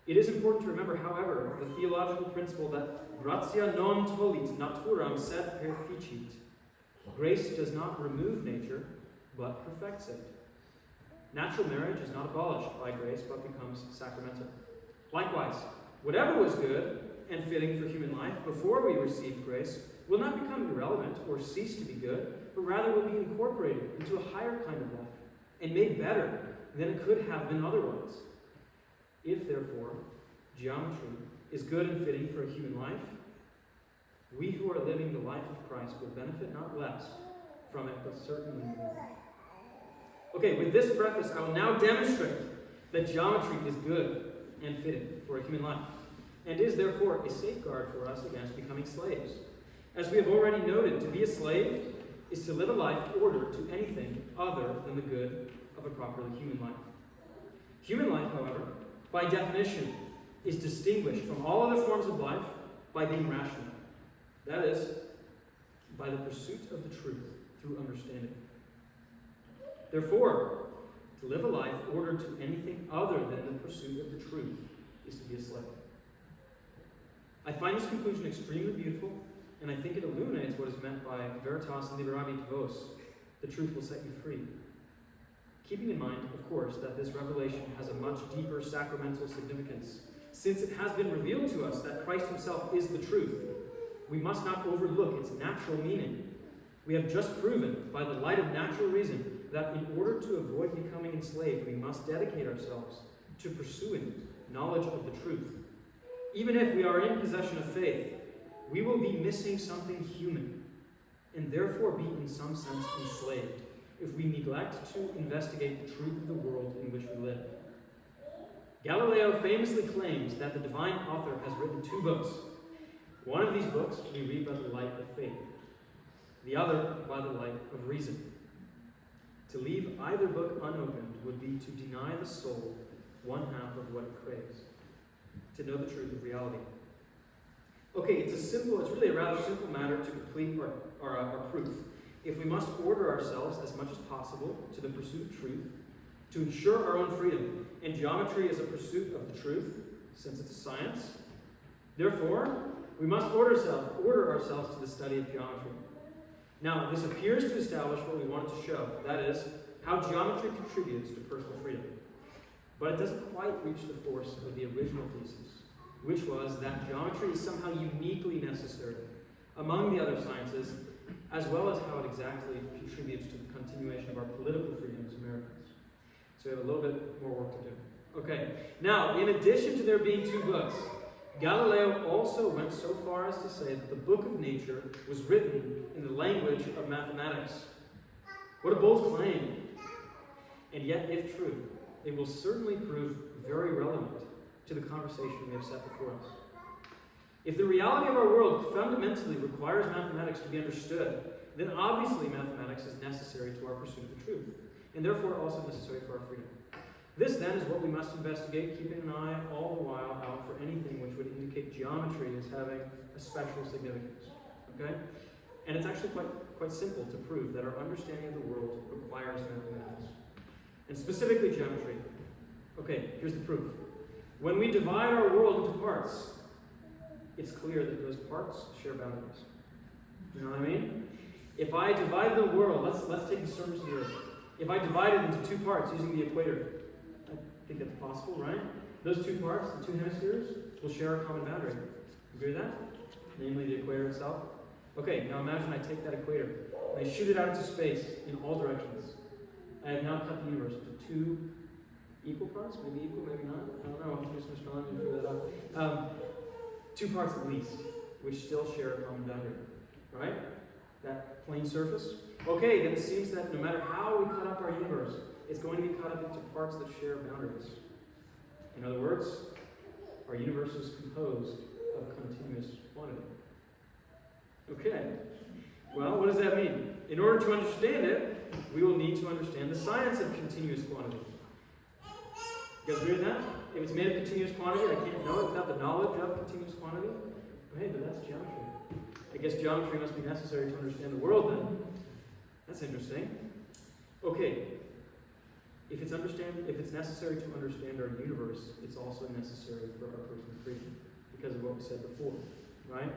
It is important to remember, however, the theological principle that gratia non tollit naturam sed perficit. Grace does not remove nature, but perfects it. Natural marriage is not abolished by grace, but becomes sacramental. Likewise, whatever was good and fitting for human life before we received grace will not become irrelevant or cease to be good, but rather will be incorporated into a higher kind of life and made better than it could have been otherwise. If, therefore, geometry is good and fitting for a human life, we who are living the life of Christ will benefit not less from it, but certainly more. Okay, with this preface, I will now demonstrate that geometry is good and fitting for a human life, and is therefore a safeguard for us against becoming slaves. As we have already noted, to be a slave is to live a life ordered to anything other than the good of a properly human life. Human life, however, by definition, is distinguished from all other forms of life by being rational. That is, by the pursuit of the truth through understanding. Therefore, to live a life ordered to anything other than the pursuit of the truth is to be a slave. I find this conclusion extremely beautiful, and I think it illuminates what is meant by Veritas Liberabit Vos, the truth will set you free. Keeping in mind, of course, that this revelation has a much deeper sacramental significance, since it has been revealed to us that Christ himself is the truth. We must not overlook its natural meaning. We have just proven, by the light of natural reason, that in order to avoid becoming enslaved, we must dedicate ourselves to pursuing knowledge of the truth. Even if we are in possession of faith, we will be missing something human, and therefore be in some sense enslaved, if we neglect to investigate the truth of the world in which we live. Galileo famously claims that the divine author has written 2 books. One of these books we read by the light of faith, the other by the light of reason. To leave either book unopened would be to deny the soul one half of what it craves, to know the truth of reality. Okay, it's really a rather simple matter to complete our proof. If we must order ourselves as much as possible to the pursuit of truth, to ensure our own freedom, and geometry is a pursuit of the truth, since it's a science, therefore, we must order ourselves to the study of geometry. Now, this appears to establish what we wanted to show, that is, how geometry contributes to personal freedom. But it doesn't quite reach the force of the original thesis, which was that geometry is somehow uniquely necessary among the other sciences, as well as how it exactly contributes to the continuation of our political freedom as Americans. So we have a little bit more work to do. Okay, now, in addition to there being 2 books, Galileo also went so far as to say that the book of nature was written in the language of mathematics. What a bold claim! And yet, if true, it will certainly prove very relevant to the conversation we have set before us. If the reality of our world fundamentally requires mathematics to be understood, then obviously mathematics is necessary to our pursuit of the truth, and therefore also necessary for our freedom. This, then, is what we must investigate, keeping an eye all the while out for anything which would indicate geometry as having a special significance. Okay? And it's actually quite simple to prove that our understanding of the world requires mathematics. And specifically geometry. Okay, here's the proof. When we divide our world into parts, it's clear that those parts share boundaries. You know what I mean? If I divide the world, let's take the surface of the earth. If I divide it into two parts using the equator, I think that's possible, right? Those two parts, the two hemispheres, will share a common boundary. Agree with that? Namely the equator itself. Okay, now imagine I take that equator and I shoot it out into space in all directions. I have now cut the universe into two equal parts, maybe equal, maybe not. I don't know. I'll do some astronomy to figure that out. Two parts at least, which still share a common boundary, right? That plane surface. Okay, then it seems that no matter how we cut up our universe, it's going to be cut up into parts that share boundaries. In other words, our universe is composed of continuous quantity. Okay, well, what does that mean? In order to understand it, we will need to understand the science of continuous quantity. You guys agree with that? If it's made of continuous quantity, I can't know it without the knowledge of continuous quantity. Hey, but that's geometry. I guess geometry must be necessary to understand the world then. That's interesting. Okay, if it's necessary to understand our universe, it's also necessary for our personal freedom, because of what we said before, right?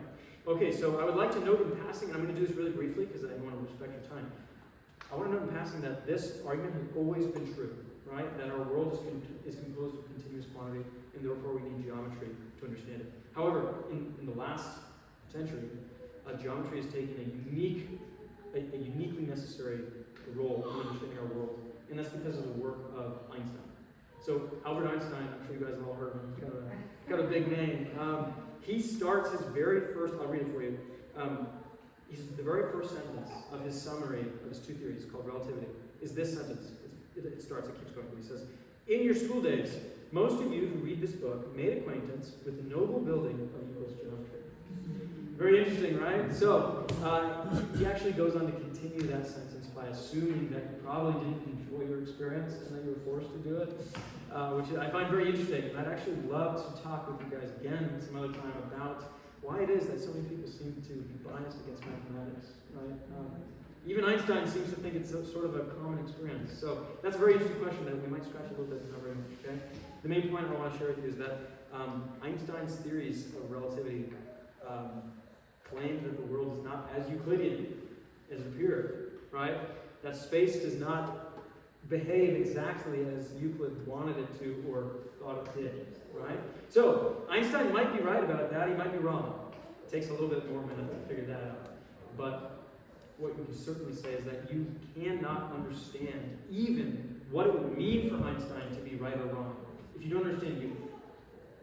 Okay, so I would like to note in passing, and I'm going to do this really briefly because I want to respect your time. I want to note in passing that this argument has always been true, right? That our world is composed of continuous quantity, and therefore we need geometry to understand it. However, in the last century, geometry has taken a uniquely necessary role in understanding our world, and that's because of the work of Einstein. So Albert Einstein, I'm sure you guys have all heard of him, got a big name. He starts his very first, I'll read it for you. The very first sentence of his summary of his two theories, called relativity, is this sentence. It keeps going. He says, "In your school days, most of you who read this book made acquaintance with the noble building of Euclid's geometry." Very interesting, right? So, he actually goes on to continue that sentence by assuming that you probably didn't enjoy your experience and that you were forced to do it, which I find very interesting. And I'd actually love to talk with you guys again some other time about why it is that so many people seem to be biased against mathematics, right? Even Einstein seems to think it's sort of a common experience. So that's a very interesting question that we might scratch a little bit, not very much, okay? The main point I want to share with you is that Einstein's theories of relativity claim that the world is not as Euclidean as it appeared, right? That space does not behave exactly as Euclid wanted it to or thought it did, right? So, Einstein might be right about that, he might be wrong. It takes a little bit more minute to figure that out. But what we can certainly say is that you cannot understand even what it would mean for Einstein to be right or wrong if you don't understand Euclid,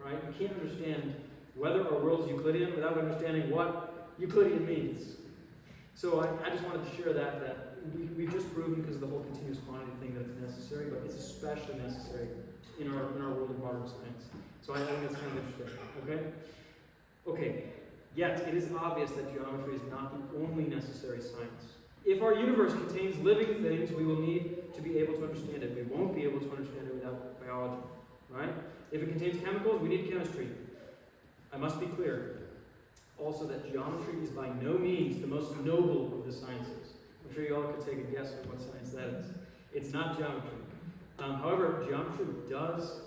right? You can't understand whether our world is Euclidean without understanding what Euclidean means. So I just wanted to share that we've just proven because of the whole continuous quantity thing that it's necessary, but it's especially necessary in our world of modern science. So I think that's kind of interesting. Okay. Yet it is obvious that geometry is not the only necessary science. If our universe contains living things, we will need to be able to understand it. We won't be able to understand it without biology, right? If it contains chemicals, we need chemistry. I must be clear also that geometry is by no means the most noble of the sciences. I'm sure you all could take a guess at what science that is. It's not geometry. However, geometry does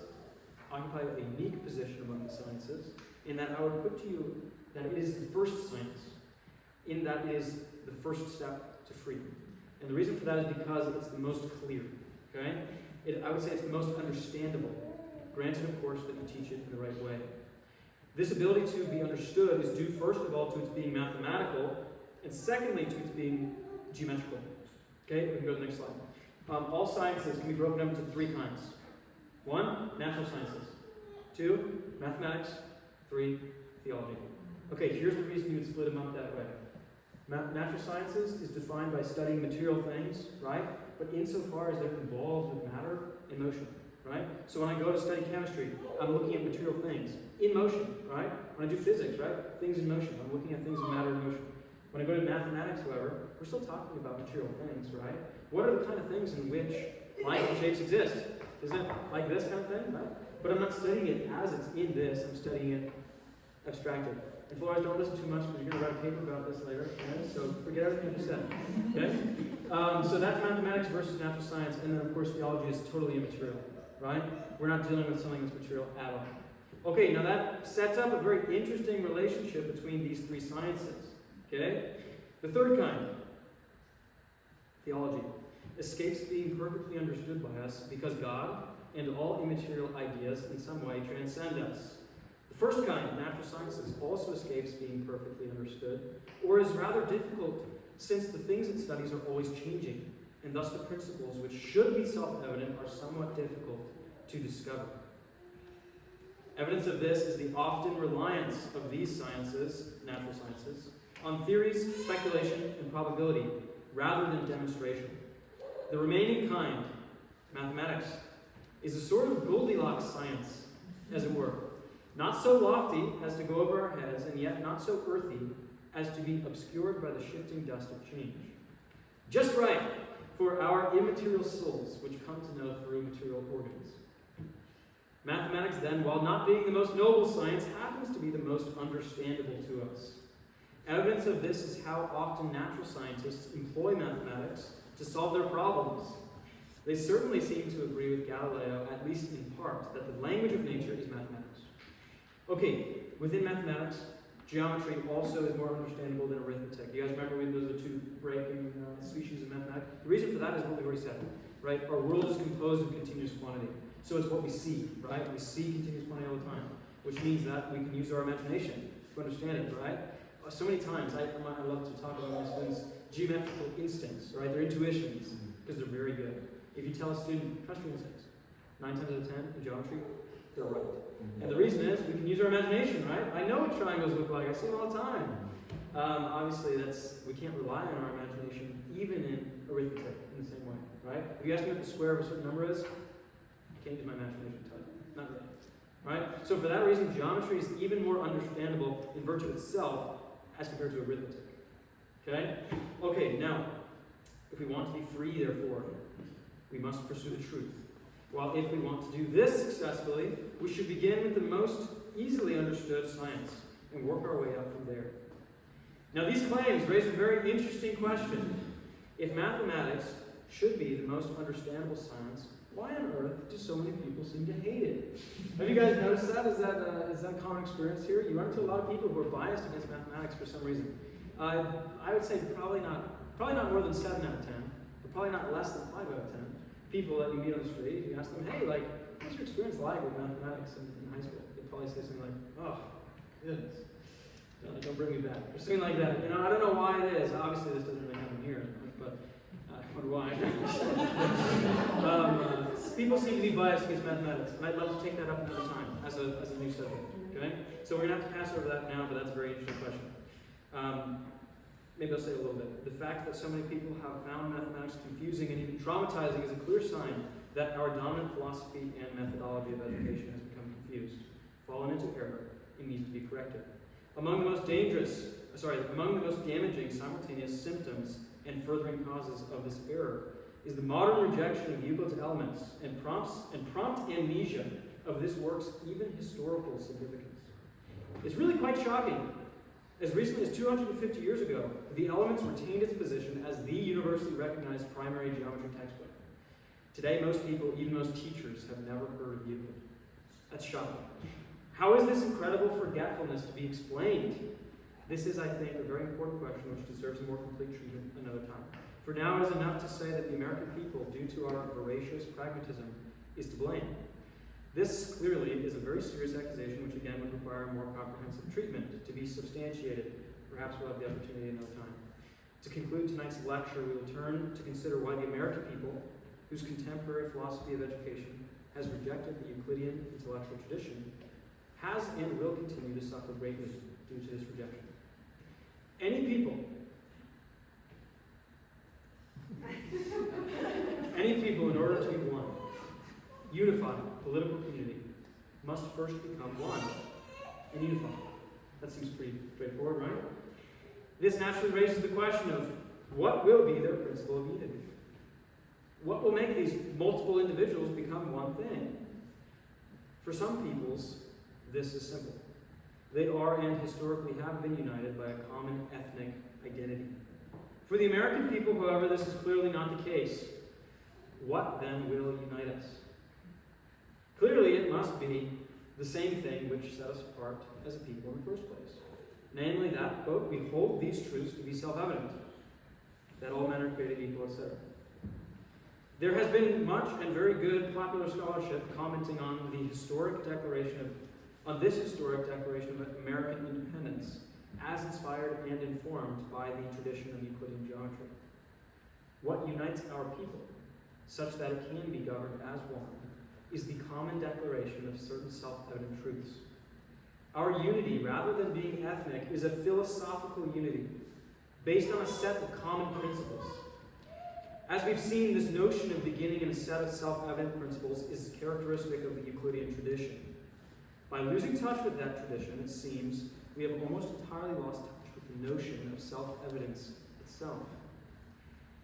occupy a unique position among the sciences in that I would put to you that it is the first science, in that it is the first step to freedom. And the reason for that is because it's the most clear, okay? I would say it's the most understandable. Granted, of course, that you teach it in the right way. This ability to be understood is due, first of all, to its being mathematical, and secondly, to its being geometrical. Okay, we can go to the next slide. All sciences can be broken up into three kinds. 1, natural sciences. 2, mathematics. 3, theology. Okay, here's the reason you would split them up that way. Natural sciences is defined by studying material things, right? But insofar as they're involved with matter and motion, right? So when I go to study chemistry, I'm looking at material things in motion, right? When I do physics, right? Things in motion. I'm looking at things in matter and motion. When I go to mathematics, however, we're still talking about material things, right? What are the kind of things in which lines and shapes exist? Isn't it like this kind of thing, right? But I'm not studying it as it's in this, I'm studying it abstracted. And Flores, don't listen too much because you're going to write a paper about this later. Okay? So forget everything you said. Okay? So that's mathematics versus natural science. And then, of course, theology is totally immaterial. Right? We're not dealing with something that's material at all. Okay, now that sets up a very interesting relationship between these three sciences. Okay? The third kind, theology, escapes being perfectly understood by us because God and all immaterial ideas in some way transcend us. The first kind, natural sciences, also escapes being perfectly understood, or is rather difficult since the things it studies are always changing, and thus the principles which should be self-evident are somewhat difficult to discover. Evidence of this is the often reliance of these sciences, natural sciences, on theories, speculation, and probability, rather than demonstration. The remaining kind, mathematics, is a sort of Goldilocks science, as it were. Not so lofty as to go over our heads, and yet not so earthy as to be obscured by the shifting dust of change. Just right for our immaterial souls, which come to know through material organs. Mathematics, then, while not being the most noble science, happens to be the most understandable to us. Evidence of this is how often natural scientists employ mathematics to solve their problems. They certainly seem to agree with Galileo, at least in part, that the language of nature is mathematics. Okay, within mathematics, geometry also is more understandable than arithmetic. You guys remember when those are the two breaking species of mathematics? The reason for that is what we've already said, right? Our world is composed of continuous quantity. So it's what we see, right? We see continuous quantity all the time, which means that we can use our imagination to understand it, right? So many times, I love to talk about my students' geometrical instincts, right? Their intuitions, because they're very good. If you tell a student, trust your instincts, 9 times out of 10 in geometry, they're right. And the reason is we can use our imagination, right? I know what triangles look like. I see them all the time. Obviously, we can't rely on our imagination, even in arithmetic, in the same way, right? If you ask me what the square of a certain number is, I can't use my imagination to tell you. Not really. Right? So for that reason, geometry is even more understandable in virtue of itself as compared to arithmetic. Okay? Okay, now, if we want to be free, therefore, we must pursue the truth. While if we want to do this successfully, we should begin with the most easily understood science and work our way up from there. Now, these claims raise a very interesting question. If mathematics should be the most understandable science, why on earth do so many people seem to hate it? Have you guys noticed that? Is that a common experience here? You run into a lot of people who are biased against mathematics for some reason. I would say probably not more than 7 out of 10, but probably not less than 5 out of 10. People that you meet on the street, if you ask them, hey, like, what's your experience like with mathematics in high school? They'd probably say something like, oh, goodness, don't bring me back. Or something like that. You know, I don't know why it is. Obviously, this doesn't really happen here, but I wonder why. People seem to be biased against mathematics, and I'd love to take that up another time as a new subject. Okay? So we're going to have to pass over that now, but that's a very interesting question. Maybe I'll say a little bit. The fact that so many people have found mathematics confusing and even traumatizing is a clear sign that our dominant philosophy and methodology of education has become confused, fallen into error, and needs to be corrected. Among the most damaging simultaneous symptoms and furthering causes of this error is the modern rejection of Euclid's elements and prompt amnesia of this work's even historical significance. It's really quite shocking. As recently as 250 years ago, the Elements retained its position as the universally recognized primary geometry textbook. Today, most people, even most teachers, have never heard of Euclid. That's shocking. How is this incredible forgetfulness to be explained? This is, I think, a very important question which deserves a more complete treatment another time. For now, it is enough to say that the American people, due to our voracious pragmatism, is to blame. This clearly is a very serious accusation which again would require more comprehensive treatment to be substantiated. Perhaps we'll have the opportunity another time. To conclude tonight's lecture, we will turn to consider why the American people, whose contemporary philosophy of education has rejected the Euclidean intellectual tradition, has and will continue to suffer greatly due to this rejection. Any people in order to be one, unified political community, must first become one and unified. That seems pretty straightforward, right? This naturally raises the question of what will be their principle of unity? What will make these multiple individuals become one thing? For some peoples, this is simple. They are and historically have been united by a common ethnic identity. For the American people, however, this is clearly not the case. What then will unite us? Clearly, it must be the same thing which set us apart as a people in the first place. Namely that, quote, we hold these truths to be self-evident, that all men are created equal, etc. There has been much and very good popular scholarship commenting on this historic declaration of American independence, as inspired and informed by the tradition of Euclidean geometry. What unites our people, such that it can be governed as one, is the common declaration of certain self-evident truths. Our unity, rather than being ethnic, is a philosophical unity, based on a set of common principles. As we've seen, this notion of beginning in a set of self-evident principles is characteristic of the Euclidean tradition. By losing touch with that tradition, it seems, we have almost entirely lost touch with the notion of self-evidence itself.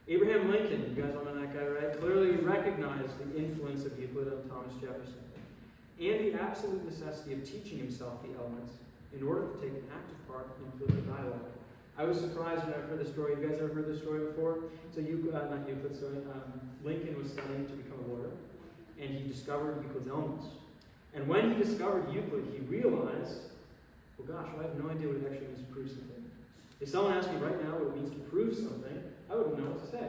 Abraham Lincoln, you guys all know that guy, right? Clearly recognized the influence of Euclid on Thomas Jefferson and the absolute necessity of teaching himself the elements in order to take an active part in political dialogue. I was surprised when I heard the story. You guys ever heard this story before? So Lincoln was studying to become a lawyer, and he discovered Euclid's elements. And when he discovered Euclid, he realized, well gosh, I have no idea what it actually means to prove something. If someone asked me right now what it means to prove something, I wouldn't know what to say.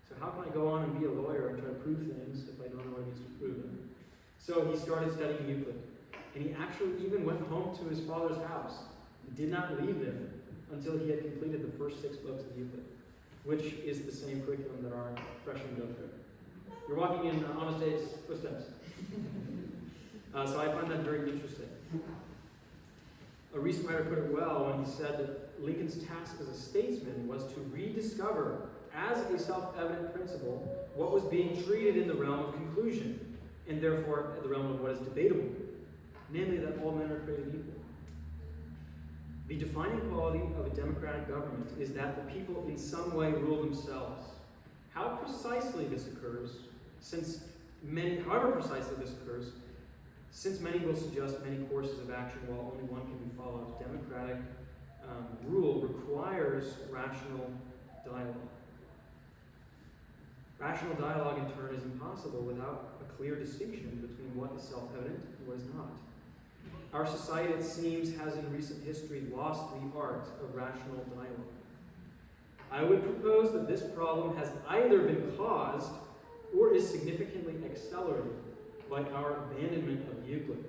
So how can I go on and be a lawyer and try to prove things if I don't know what it means to prove them? So he started studying Euclid. And he actually even went home to his father's house. He did not leave there until he had completed the first 6 books of Euclid, which is the same curriculum that our freshmen go through. You're walking in Honest Dave's footsteps. So I find that very interesting. A recent writer put it well when he said that Lincoln's task as a statesman was to rediscover, as a self-evident principle, what was being treated in the realm of conclusion, and therefore the realm of what is debatable, namely that all men are created equal. The defining quality of a democratic government is that the people in some way rule themselves. How precisely this occurs, however precisely this occurs, since many will suggest many courses of action while only one can be followed, democratic rule requires rational dialogue. Rational dialogue, in turn, is impossible without a clear distinction between what is self-evident and what is not. Our society, it seems, has in recent history lost the art of rational dialogue. I would propose that this problem has either been caused or is significantly accelerated by our abandonment of Euclid,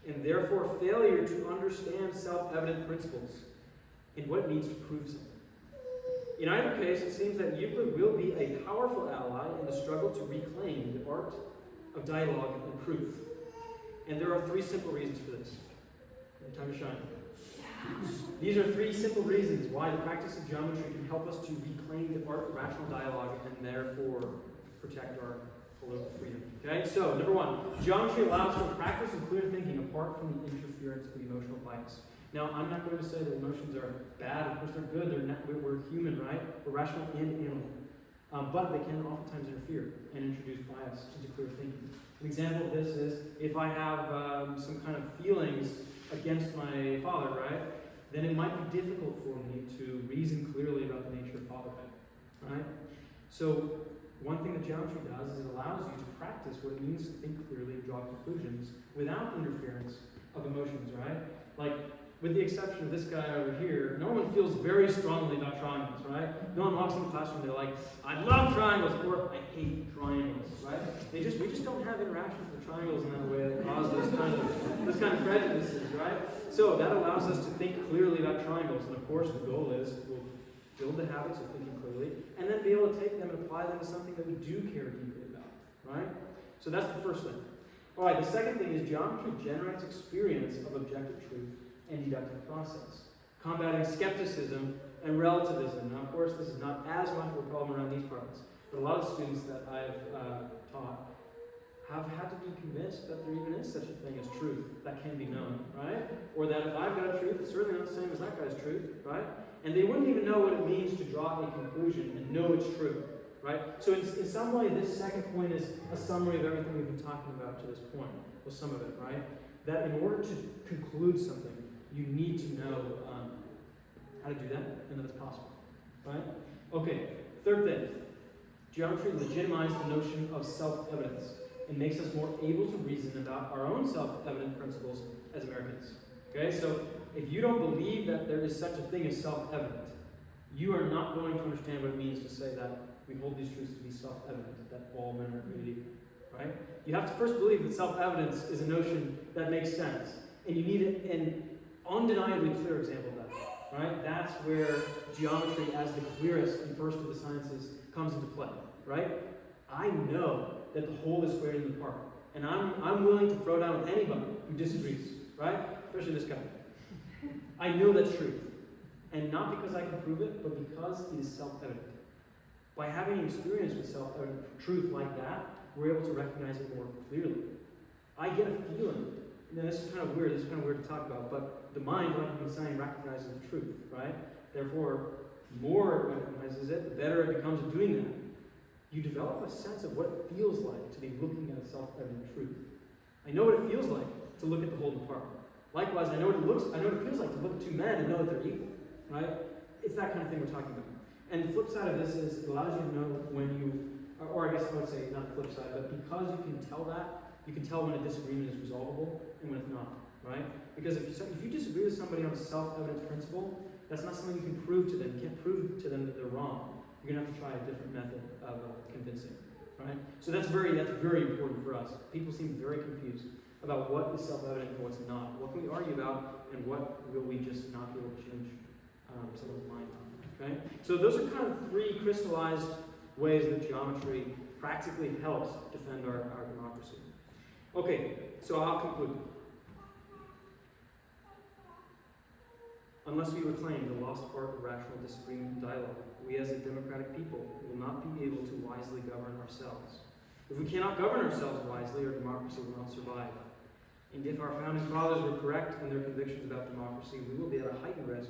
and therefore failure to understand self-evident principles and what needs to prove something. In either case, it seems that Euclid will be a powerful ally in the struggle to reclaim the art of dialogue and proof. And there are 3 simple reasons for this. Time to shine. These are 3 simple reasons why the practice of geometry can help us to reclaim the art of rational dialogue and therefore protect our political freedom. Okay, so number 1, geometry allows for practice of clear thinking apart from the interference of emotional bias. Now, I'm not going to say that emotions are bad. Of course, they're good. We're human, right? We're rational and animal. But they can oftentimes interfere and introduce bias into clear thinking. An example of this is if I have some kind of feelings against my father, right? Then it might be difficult for me to reason clearly about the nature of fatherhood, right? So one thing that geometry does is it allows you to practice what it means to think clearly and draw conclusions without interference of emotions, right? Like, with the exception of this guy over here, no one feels very strongly about triangles, right? No one walks in the classroom, they're like, I love triangles, or I hate triangles, right? We just don't have interactions with triangles in that way that cause those kind of prejudices, right? So that allows us to think clearly about triangles, and of course the goal is we'll build the habits of thinking clearly, and then be able to take them and apply them to something that we do care deeply about, right? So that's the first thing. All right, the second thing is geometry generates experience of objective truth and deductive process, combating skepticism and relativism. Now, of course, this is not as much of a problem around these parts, but a lot of students that I've taught have had to be convinced that there even is such a thing as truth that can be known, right? Or that if I've got a truth, it's certainly not the same as that guy's truth, right? And they wouldn't even know what it means to draw a conclusion and know it's true, right? So in some way, this second point is a summary of everything we've been talking about to this point, or some of it, right? that in order to conclude something, you need to know how to do that, and that it's possible. Right? Okay, third thing. Geometry legitimized the notion of self-evidence and makes us more able to reason about our own self-evident principles as Americans. Okay, so if you don't believe that there is such a thing as self-evident, you are not going to understand what it means to say that we hold these truths to be self-evident, that all men are created equal. Right? You have to first believe that self-evidence is a notion that makes sense, and you need an undeniably clear example of that. Right? That's where geometry, as the clearest and first of the sciences, comes into play. Right? I know that the whole is squared in the part, and I'm willing to throw down with anybody who disagrees. Right? Especially this guy. I know that's truth, and not because I can prove it, but because it is self-evident. By having an experience with self-evident truth like that, we're able to recognize it more clearly. I get a feeling. Now, this is kind of weird. This is kind of weird to talk about, but the mind, like I've been saying, recognizes the truth, right? Therefore, the more it recognizes it, the better it becomes at doing that. You develop a sense of what it feels like to be looking at a self-evident truth. I know what it feels like to look at the whole apart. Likewise, I know what it feels like to look at two men and know that they're equal, right? It's that kind of thing we're talking about. And the flip side of this is it allows you to know when you, or I guess I would say not the flip side, but because you can tell that, you can tell when a disagreement is resolvable and when it's not, right? Because if you disagree with somebody on a self-evident principle, that's not something you can prove to them. You can't prove to them that they're wrong. You're going to have to try a different method of convincing, right? So that's very important for us. People seem very confused about what is self-evident and what's not. What can we argue about, and what will we just not be able to change someone's mind on? Okay? So those are kind of three crystallized ways that geometry practically helps defend our democracy. Okay, so I'll conclude. Unless we reclaim the lost art of rational disagreement and dialogue, we as a democratic people will not be able to wisely govern ourselves. If we cannot govern ourselves wisely, our democracy will not survive. And if our founding fathers were correct in their convictions about democracy, we will be at a heightened risk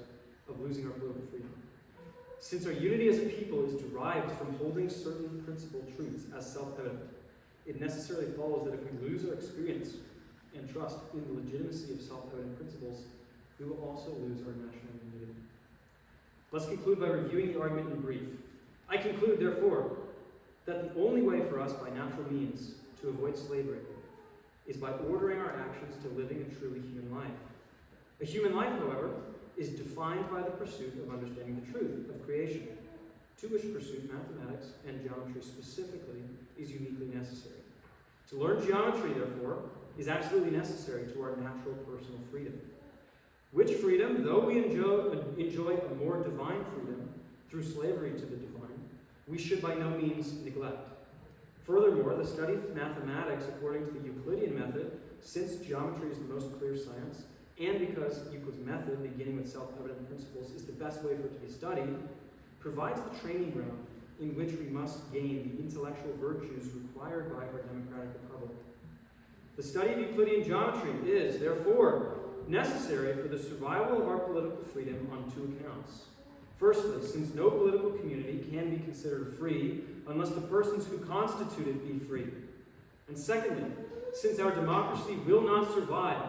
of losing our political freedom. Since our unity as a people is derived from holding certain principal truths as self-evident, it necessarily follows that if we lose our experience and trust in the legitimacy of self-evident principles, we will also lose our national unity. Let's conclude by reviewing the argument in brief. I conclude, therefore, that the only way for us by natural means to avoid slavery is by ordering our actions to living a truly human life. A human life, however, is defined by the pursuit of understanding the truth of creation, to which pursuit mathematics and geometry specifically is uniquely necessary. To learn geometry, therefore, is absolutely necessary to our natural personal freedom. Which freedom, though we enjoy a more divine freedom through slavery to the divine, we should by no means neglect. Furthermore, the study of mathematics according to the Euclidean method, since geometry is the most clear science, and because Euclid's method, beginning with self-evident principles, is the best way for it to be studied, provides the training ground in which we must gain the intellectual virtues required by our democratic republic. The study of Euclidean geometry is, therefore, necessary for the survival of our political freedom on two accounts. Firstly, since no political community can be considered free unless the persons who constitute it be free. And secondly, since our democracy will not survive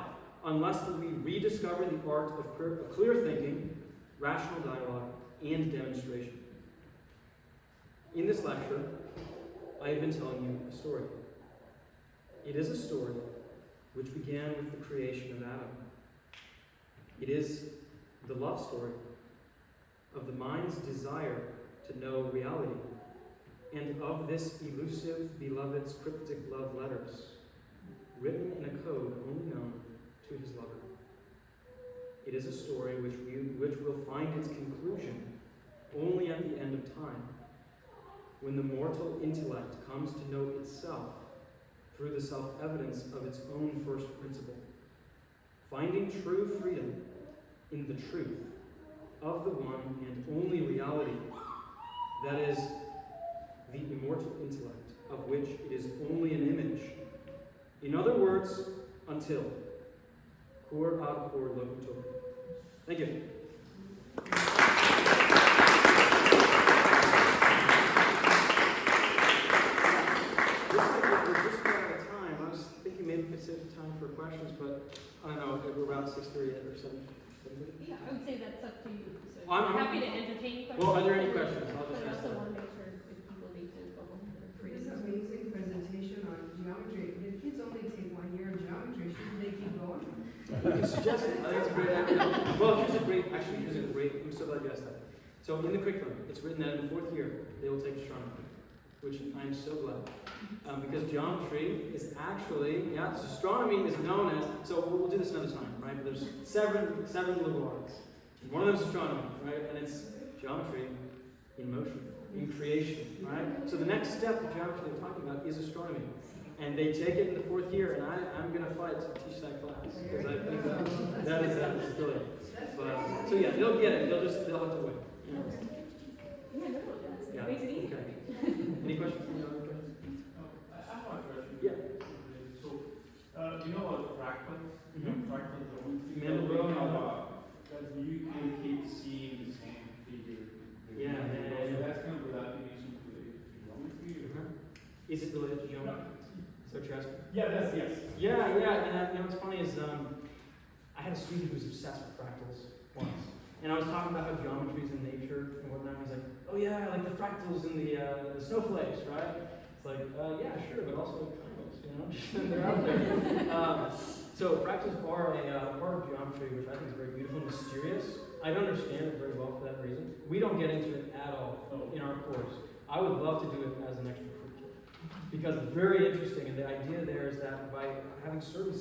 unless we rediscover the art of clear thinking, rational dialogue, and demonstration. In this lecture, I have been telling you a story. It is a story which began with the creation of Adam. It is the love story of the mind's desire to know reality, and of this elusive beloved's cryptic love letters, written in a code only known to his lover. It is a story which will find its conclusion only at the end of time, when the mortal intellect comes to know itself through the self-evidence of its own first principle, finding true freedom in the truth of the one and only reality, that is, the immortal intellect, of which it is only an image. In other words, until. Cur ad cor locutor. Thank you. We're just about out of time. I was thinking maybe we could save time for questions. questions, but I don't know, around 6:30 or something.
Yeah, I would say that's up to you. So
I'm
happy to entertain questions.
Well, are there any questions? I'll
But
just
I
ask
also
that.
want to make sure if people need to go home, they're free
This
to go.
amazing presentation on geometry. If kids only take 1 year in geometry, shouldn't they keep going?
You can suggest it. I think it's a great idea. Well, here's a great, I'm so glad you asked that. So in the curriculum, it's written that in the 4th year, they will take astronomy, which I'm so glad. Because geometry is actually, astronomy is known as, so we'll do this another time, right? But there's seven liberal arts. One of them is astronomy, right? And it's geometry in motion, in creation, right? So the next step of geometry they're talking about is astronomy. And they take it in the 4th year, and I'm going to fight to teach that class, because I think that is brilliant. But, so yeah, they'll get it, they'll have to wait.
Yeah, no, that's,
Yeah,
it makes it easy.
okay. Any questions? Any other questions?
I have one question.
Yeah.
So, you know about fractals?
Mhm.
Fractal geometry.
Mandelbrot.
That you can keep seeing the same figure.
Yeah.
So that's kind of without the relation to geometry.
Is it related to geometry? Is that what you're asking?
Yeah, that's yes.
Yeah, and what's funny is I had a student who was obsessed with fractals once. And I was talking about how geometry is in nature and whatnot. He's like, oh yeah, like the fractals in the snowflakes, right? It's like, yeah, sure, but also triangles, you know? They're out there. So fractals are a part of geometry, which I think is very beautiful and mysterious. I don't understand it very well for that reason. We don't get into it at all in our course. I would love to do it as an extracurricular. Because it's very interesting, and the idea there is that by having certain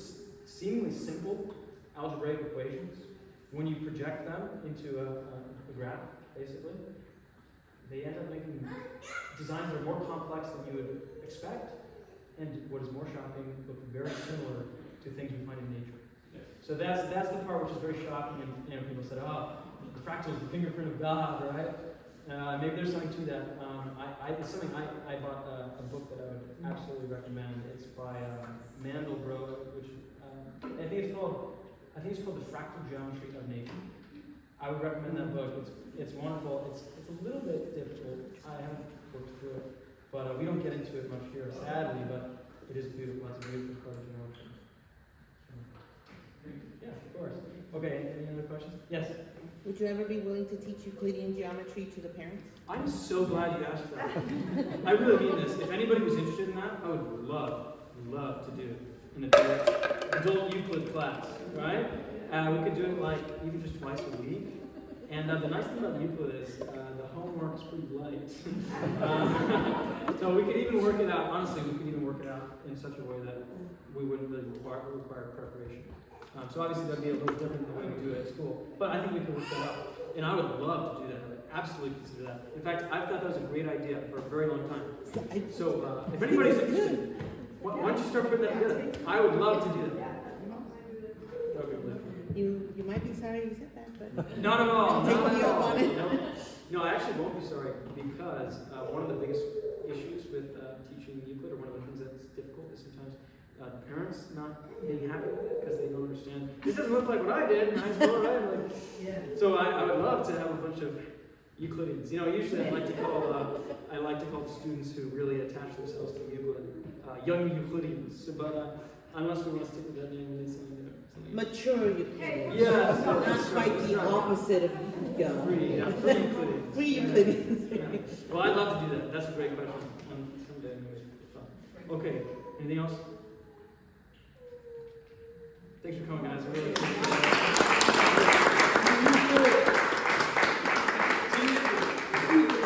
seemingly simple algebraic equations, when you project them into a graph, basically, they end up making designs that are more complex than you would expect, and what is more shocking, look very similar to things we find in nature.
Yes.
So that's the part which is very shocking, and people said, oh, the fractal is the fingerprint of God, right? Maybe there's something to that. It's something I bought a book that I would absolutely recommend. It's by Mandelbrot, which I think it's called The Fractal Geometry of Nature. I would recommend that book. It's wonderful. It's a little bit difficult. I haven't worked through it, but we don't get into it much here, sadly. But it is beautiful. It's a beautiful part of geometry. Yeah, of course. Okay. Any other questions? Yes.
Would you ever be willing to teach Euclidean geometry to the parents?
I'm so glad you asked that. I really mean this. If anybody was interested in that, I would love to do it in a adult Euclid class, right? We could do it like even just twice a week. And the nice thing about Euclid is the homework is pretty light. So we could even work it out, honestly, we could even work it out in such a way that we wouldn't really require preparation. So obviously that would be a little different than the way we do it at school. But I think we could work that out. And I would love to do that. I would absolutely consider that. In fact, I thought that was a great idea for a very long time. So if anybody's interested, why don't you start putting that together? I would love to do that. Okay,
You might be sorry you said that, but
not at all.
Take
Not
me
at
up
all.
on it.
No, I actually won't be sorry because one of the biggest issues with teaching Euclid, or one of the things that's difficult, is sometimes parents not being happy with it because they don't understand. This doesn't look like what I did in high school, right? Like, so I would love to have a bunch of Euclideans. You know, usually I like to call the students who really attach themselves to Euclid young Euclideans. But unless we want to stick with that name, we need something.
mature Euclidean.
Yeah,
Not quite the opposite of young.
Free Euclideans.
Free Euclideans.
Yeah. Well, I'd love to do that. That's a great question. Someday, anyway. Okay. Anything else? Thanks for coming, guys. I really appreciate it.